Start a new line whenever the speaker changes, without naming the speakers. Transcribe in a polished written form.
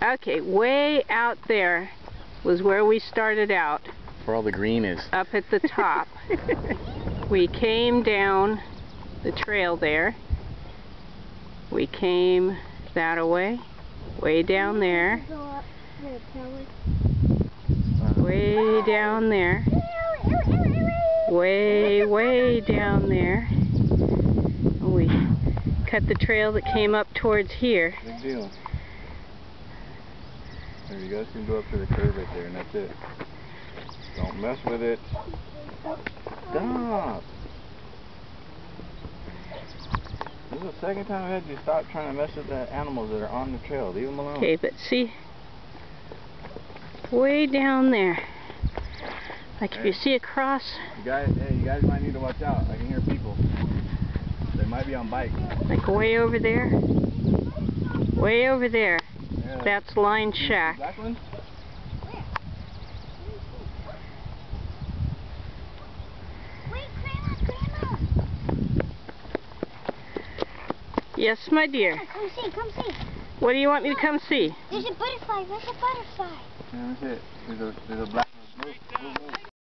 Okay, way out there was where we started out.
Where all the green is.
Up at the top. We came down the trail there. We came that away, way down there. Way down there. Way down there. We cut the trail that came up towards here.
Big deal. There you guys can go up to the curve right there, and that's it. Don't mess with it. Stop! This is the second time I've had you stop trying to mess with the animals that are on the trail. Leave them alone.
Okay, but see, way down there. Like if you see a cross.
You guys might need to watch out. I can hear people. They might be on bikes.
Like way over there. Way over there.
Yeah.
That's Line Shack.
Black ones?
Wait, Grandma!
Yes, my dear.
Come see.
What do you want me to come see?
There's a butterfly. Where's the butterfly?
Yeah, that's it. There's a black one. Move.